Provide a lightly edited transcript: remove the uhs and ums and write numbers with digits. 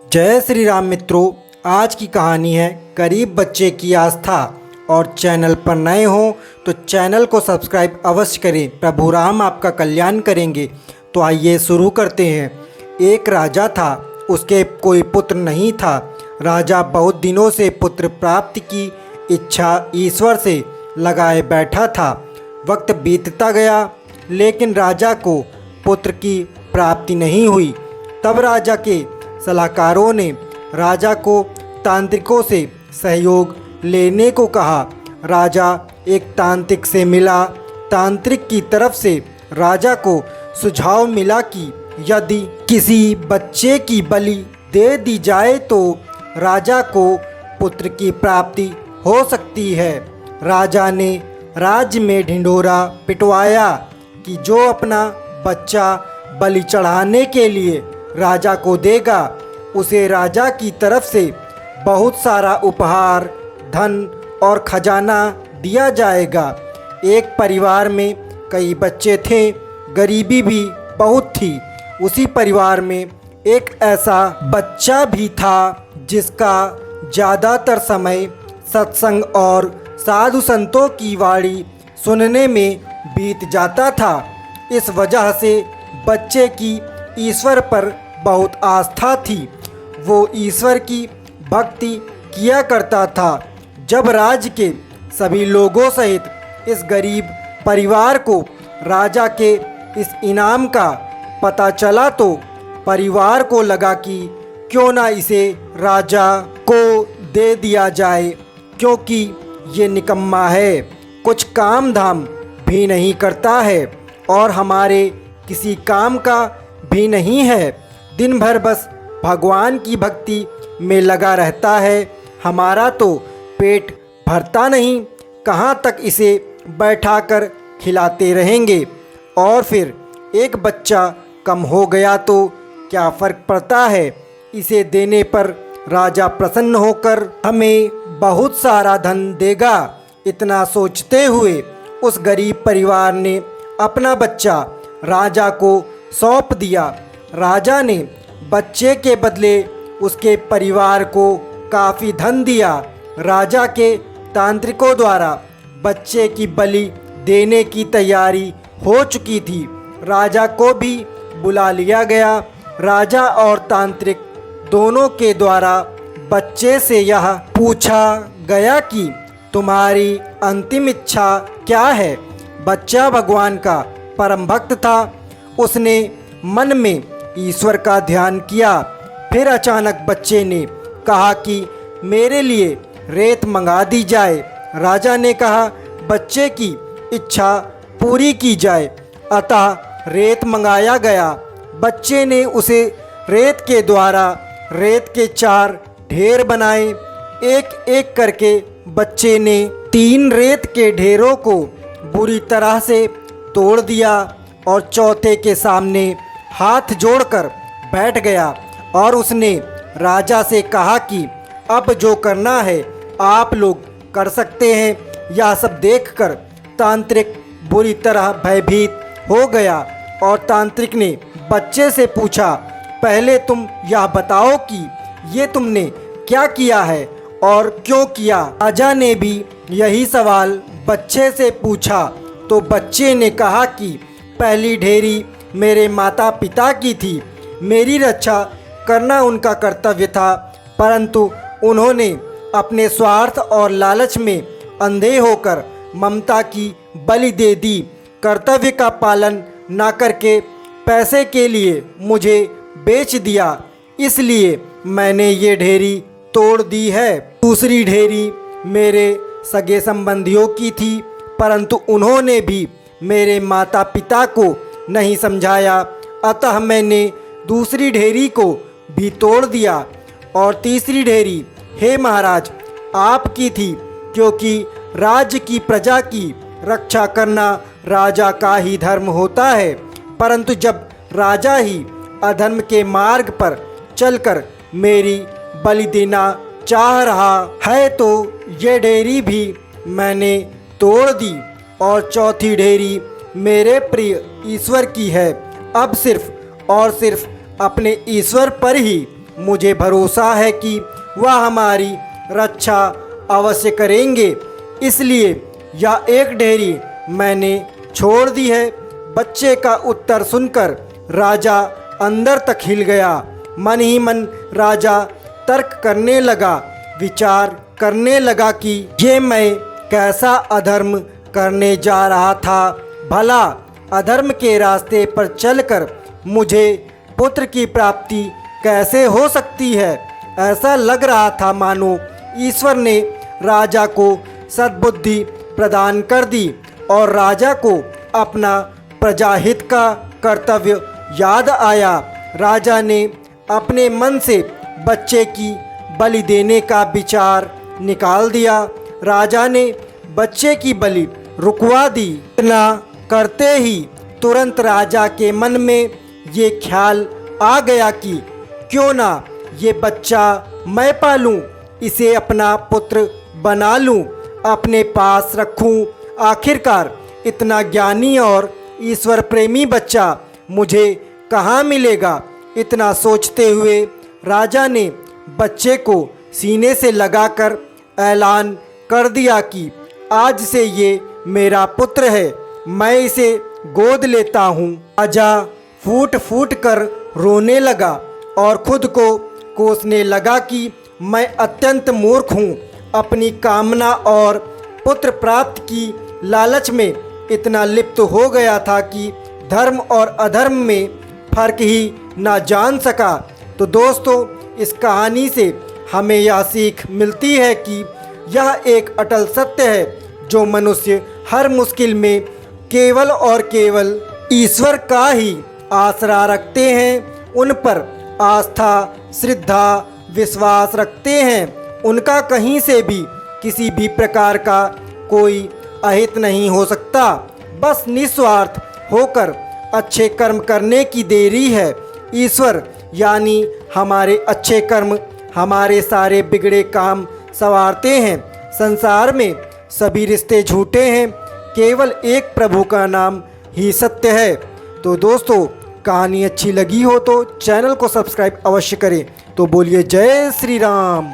जय श्री राम मित्रों। आज की कहानी है गरीब बच्चे की आस्था। और चैनल पर नए हो तो चैनल को सब्सक्राइब अवश्य करें। प्रभु राम आपका कल्याण करेंगे। तो आइए शुरू करते हैं। एक राजा था, उसके कोई पुत्र नहीं था। राजा बहुत दिनों से पुत्र प्राप्ति की इच्छा ईश्वर से लगाए बैठा था। वक्त बीतता गया लेकिन राजा को पुत्र की प्राप्ति नहीं हुई। तब राजा के सलाहकारों ने राजा को तांत्रिकों से सहयोग लेने को कहा। राजा एक तांत्रिक से मिला। तांत्रिक की तरफ से राजा को सुझाव मिला कि यदि किसी बच्चे की बलि दे दी जाए तो राजा को पुत्र की प्राप्ति हो सकती है। राजा ने राज्य में ढिंढोरा पिटवाया कि जो अपना बच्चा बलि चढ़ाने के लिए राजा को देगा उसे राजा की तरफ से बहुत सारा उपहार, धन और खजाना दिया जाएगा। एक परिवार में कई बच्चे थे, गरीबी भी बहुत थी। उसी परिवार में एक ऐसा बच्चा भी था जिसका ज़्यादातर समय सत्संग और साधु संतों की वाणी सुनने में बीत जाता था। इस वजह से बच्चे की ईश्वर पर बहुत आस्था थी। वो ईश्वर की भक्ति किया करता था। जब राज्य के सभी लोगों सहित इस गरीब परिवार को राजा के इस इनाम का पता चला तो परिवार को लगा कि क्यों ना इसे राजा को दे दिया जाए, क्योंकि ये निकम्मा है, कुछ काम धाम भी नहीं करता है और हमारे किसी काम का भी नहीं है। दिन भर बस भगवान की भक्ति में लगा रहता है। हमारा तो पेट भरता नहीं, कहाँ तक इसे बैठाकर खिलाते रहेंगे। और फिर एक बच्चा कम हो गया तो क्या फ़र्क पड़ता है, इसे देने पर राजा प्रसन्न होकर हमें बहुत सारा धन देगा। इतना सोचते हुए उस गरीब परिवार ने अपना बच्चा राजा को सौंप दिया। राजा ने बच्चे के बदले उसके परिवार को काफ़ी धन दिया। राजा के तांत्रिकों द्वारा बच्चे की बलि देने की तैयारी हो चुकी थी। राजा को भी बुला लिया गया। राजा और तांत्रिक दोनों के द्वारा बच्चे से यह पूछा गया कि तुम्हारी अंतिम इच्छा क्या है। बच्चा भगवान का परम भक्त था। उसने मन में ईश्वर का ध्यान किया। फिर अचानक बच्चे ने कहा कि मेरे लिए रेत मंगा दी जाए। राजा ने कहा बच्चे की इच्छा पूरी की जाए। अतः रेत मंगाया गया। बच्चे ने उसे रेत के द्वारा रेत के 4 ढेर बनाए। एक एक करके बच्चे ने 3 रेत के ढेरों को बुरी तरह से तोड़ दिया और चौथे के सामने हाथ जोड़कर बैठ गया और उसने राजा से कहा कि अब जो करना है आप लोग कर सकते हैं। यह सब देखकर तांत्रिक बुरी तरह भयभीत हो गया और तांत्रिक ने बच्चे से पूछा, पहले तुम यह बताओ कि ये तुमने क्या किया है और क्यों किया। राजा ने भी यही सवाल बच्चे से पूछा तो बच्चे ने कहा कि पहली ढेरी मेरे माता पिता की थी। मेरी रक्षा करना उनका कर्तव्य था, परंतु उन्होंने अपने स्वार्थ और लालच में अंधे होकर ममता की बलि दे दी। कर्तव्य का पालन ना करके पैसे के लिए मुझे बेच दिया, इसलिए मैंने ये ढेरी तोड़ दी है। दूसरी ढेरी मेरे सगे संबंधियों की थी, परंतु उन्होंने भी मेरे माता पिता को नहीं समझाया, अतः मैंने दूसरी ढेरी को भी तोड़ दिया। और तीसरी ढेरी हे महाराज आपकी थी, क्योंकि राज्य की प्रजा की रक्षा करना राजा का ही धर्म होता है। परंतु जब राजा ही अधर्म के मार्ग पर चलकर मेरी बलि देना चाह रहा है तो ये ढेरी भी मैंने तोड़ दी। और चौथी ढेरी मेरे प्रिय ईश्वर की है। अब सिर्फ और सिर्फ अपने ईश्वर पर ही मुझे भरोसा है कि वह हमारी रक्षा अवश्य करेंगे, इसलिए यह एक ढेरी मैंने छोड़ दी है। बच्चे का उत्तर सुनकर राजा अंदर तक हिल गया। मन ही मन राजा तर्क करने लगा, विचार करने लगा कि ये मैं कैसा अधर्म करने जा रहा था। भला अधर्म के रास्ते पर चलकर मुझे पुत्र की प्राप्ति कैसे हो सकती है। ऐसा लग रहा था मानो ईश्वर ने राजा को सद्बुद्धि प्रदान कर दी और राजा को अपना प्रजाहित का कर्तव्य याद आया। राजा ने अपने मन से बच्चे की बलि देने का विचार निकाल दिया। राजा ने बच्चे की बलि रुकवा दी। इतना करते ही तुरंत राजा के मन में ये ख्याल आ गया कि क्यों ना ये बच्चा मैं पालूं, इसे अपना पुत्र बना लूं, अपने पास रखूं। आखिरकार इतना ज्ञानी और ईश्वर प्रेमी बच्चा मुझे कहाँ मिलेगा। इतना सोचते हुए राजा ने बच्चे को सीने से लगाकर ऐलान कर दिया कि आज से ये मेरा पुत्र है, मैं इसे गोद लेता हूँ। राजा फूट फूट कर रोने लगा और खुद को कोसने लगा कि मैं अत्यंत मूर्ख हूँ। अपनी कामना और पुत्र प्राप्त की लालच में इतना लिप्त हो गया था कि धर्म और अधर्म में फर्क ही ना जान सका। तो दोस्तों, इस कहानी से हमें यह सीख मिलती है कि यह एक अटल सत्य है, जो मनुष्य हर मुश्किल में केवल और केवल ईश्वर का ही आसरा रखते हैं, उन पर आस्था, श्रद्धा, विश्वास रखते हैं, उनका कहीं से भी किसी भी प्रकार का कोई अहित नहीं हो सकता। बस निस्वार्थ होकर अच्छे कर्म करने की देरी है। ईश्वर यानी हमारे अच्छे कर्म हमारे सारे बिगड़े काम संवारते हैं। संसार में सभी रिश्ते झूठे हैं, केवल एक प्रभु का नाम ही सत्य है। तो दोस्तों, कहानी अच्छी लगी हो तो चैनल को सब्सक्राइब अवश्य करें। तो बोलिए जय श्री राम।